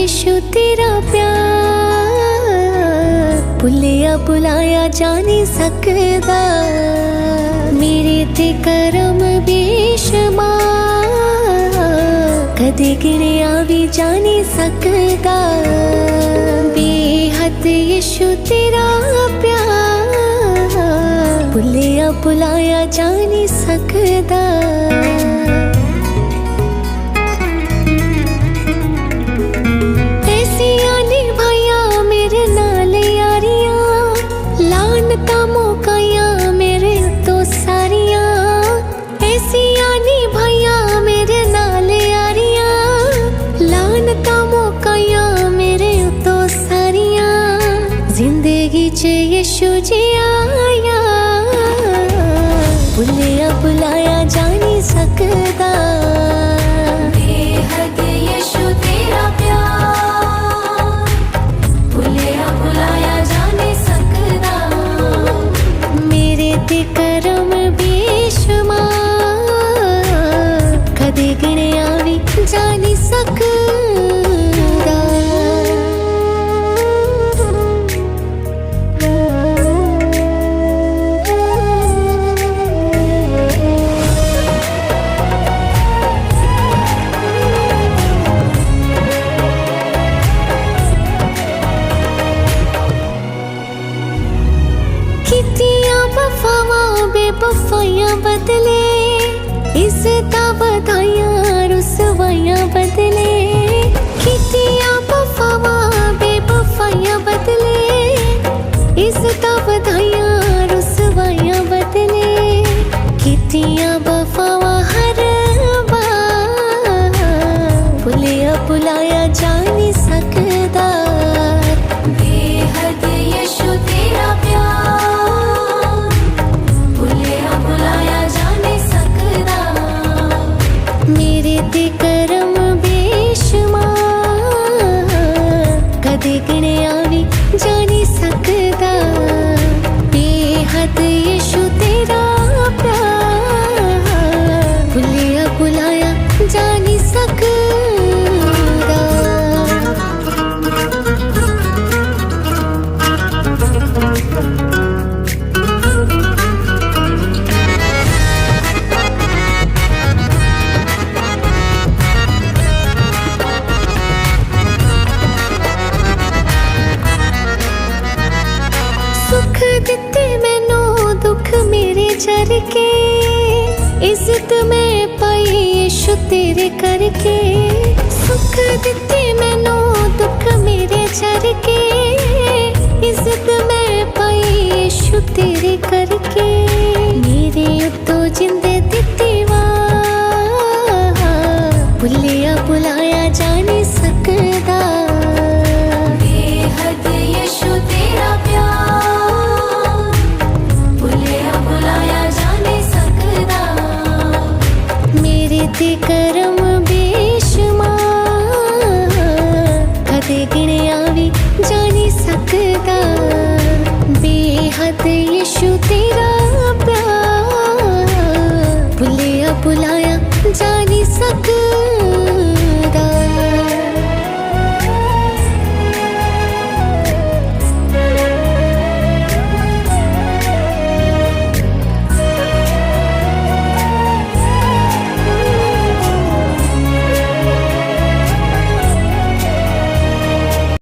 यीशु तेरा प्यार भुलिया भुलाया जा नहीं सकदा। मेरे ते करम बेशुमार कदे गिणिया भी जा नहीं सकदा। बेहद यीशु तेरा प्यार भुलिया भुलाया जा नहीं सकदा। यीशु जी आया भुलिया भुलाया जा नहीं सकदा। बेहद यीशु तेरा प्यार भुलिया भुलाया जा नहीं सकदा। मेरे ते करम बेशुमार कदे गिणिया भी जा नहीं सकदा। बेवफाइयां बदले इज्जतां बधाइयां रुसवाइयां बदले। कीतियां वफावां बेवफाइयां बदले इज्जतां बधाइयां रुसवाइयां बदले। कीतियां वफावां हर बार भुलिया भुलाया जा नहीं सकदा। बेहद यीशु तेरा प्यार मेरे ते करम बेशुमार कदे गिणिया भी जा नहीं सकदा। बेहद यीशु तेरा प्यार भुलिया भुलाया जा नहीं सकदा। सुख दिते मैनू दुख मेरे चर के इज्जत मैं पाई यीशु तेरे करके। सुख दिते मैनू दुख मेरे चर के इज्जत मैं पाई यीशु तेरे करके। मेरे उत्तों जिंदे दित्ती वाह भुलिया भुलाया जा नहीं सकदा। बेहद यीशु तेरा प्यार भुलिया भुलाया जा नहीं सकदा। मेरे ते करम बेशुमार कदे गिणिया भी जा नहीं सकदा। बेहद यीशु तेरा